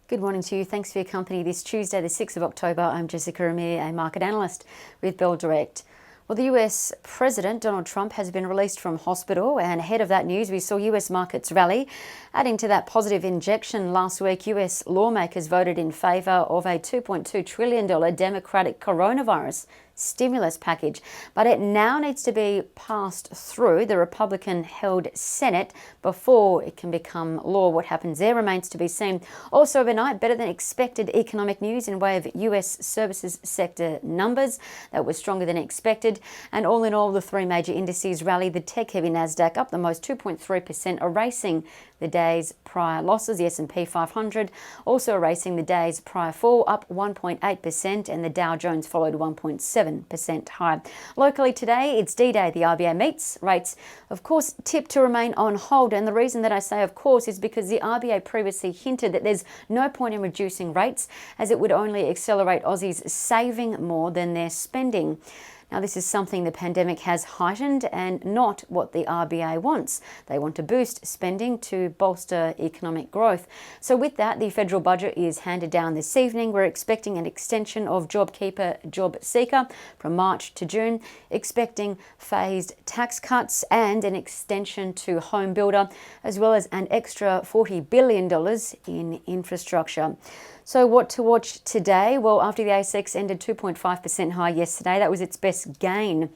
Good morning to you. Thanks for your company this Tuesday, the 6th of October. I'm Jessica Amir, a market analyst with Bell Direct. Well, the US President Donald Trump has been released from hospital, and ahead of that news, we saw US markets rally. Adding to that positive injection last week, US lawmakers voted in favour of a $2.2 trillion Democratic coronavirus stimulus package, but it now needs to be passed through the Republican-held Senate before it can become law. What happens there remains to be seen. Also overnight, better than expected economic news in way of US services sector numbers that were stronger than expected. And all in all, the three major indices rallied. The tech-heavy Nasdaq up the most, 2.3%, erasing the day's prior losses. The S&P 500 also erasing the day's prior fall, up 1.8%, and the Dow Jones followed 1.7% higher. Locally today, it's D-Day. The RBA meets. Rates, of course, tipped to remain on hold. And the reason that I say of course is because the RBA previously hinted that there's no point in reducing rates, as it would only accelerate Aussies saving more than they're spending. Now, this is something the pandemic has heightened and not what the RBA wants. They want to boost spending to bolster economic growth. So with that, the federal budget is handed down this evening. We're expecting an extension of JobKeeper, JobSeeker from March to June, expecting phased tax cuts and an extension to home builder, as well as an extra $40 billion in infrastructure. So what to watch today? Well, after the ASX ended 2.5% high yesterday, that was its best gain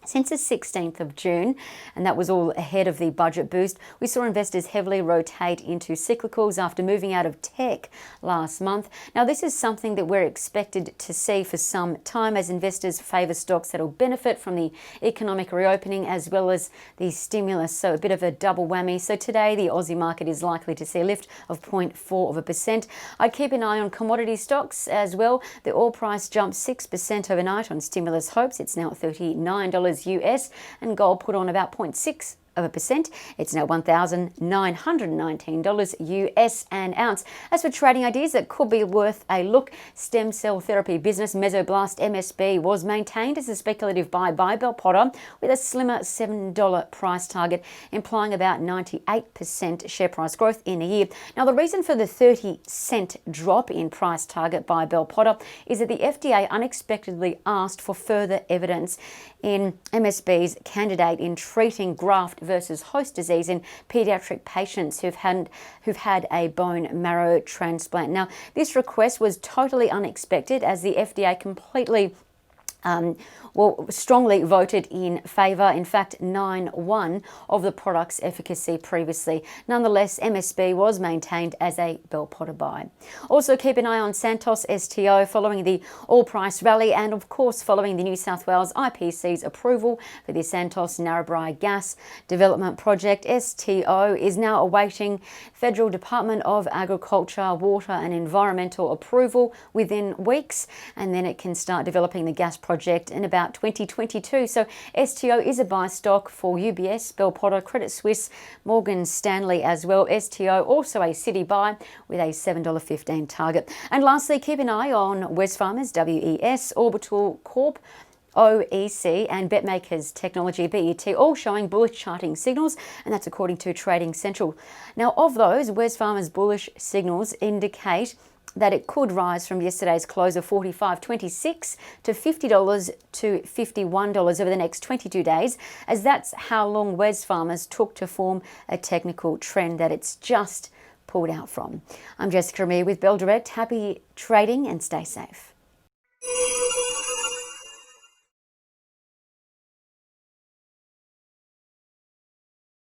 since the 16th of June, and that was all ahead of the budget boost. We saw investors heavily rotate into cyclicals after moving out of tech last month. Now, this is something that we're expected to see for some time as investors favour stocks that will benefit from the economic reopening as well as the stimulus, so a bit of a double whammy. So today, the Aussie market is likely to see a lift of 0.4%. I'd keep an eye on commodity stocks as well. The oil price jumped 6% overnight on stimulus hopes. It's now at $39 US, and gold put on about 0.6%. It's now $1,919 US an ounce. As for trading ideas that could be worth a look, stem cell therapy business Mesoblast MSB was maintained as a speculative buy by Bell Potter with a slimmer $7 price target, implying about 98% share price growth in a year. Now, the reason for the 30-cent drop in price target by Bell Potter is that the FDA unexpectedly asked for further evidence in MSB's candidate in treating graft versus host disease in pediatric patients who've had a bone marrow transplant. Now, this request was totally unexpected as the FDA completely strongly voted in favour, in fact 9-1 of the product's efficacy previously. Nonetheless, MSB was maintained as a Bell Potter buy. Also keep an eye on Santos STO following the oil price rally and of course following the New South Wales IPC's approval for the Santos Narrabri gas development project. STO is now awaiting Federal Department of Agriculture, Water and Environmental approval within weeks, and then it can start developing the gas project in about 2022. So STO is a buy stock for UBS, Bell Potter, Credit Suisse, Morgan Stanley as well. STO also a Citi buy with a $7.15 target. And lastly, keep an eye on Wesfarmers, WES, Orbital Corp, OEC and BetMakers Technology, BET, all showing bullish charting signals, and that's according to Trading Central. Now, of those, Wesfarmers bullish signals indicate that it could rise from yesterday's close of $45.26 to $50 to $51 over the next 22 days, as that's how long Wesfarmers took to form a technical trend that it's just pulled out from. I'm Jessica Amir with Bell Direct. Happy trading and stay safe.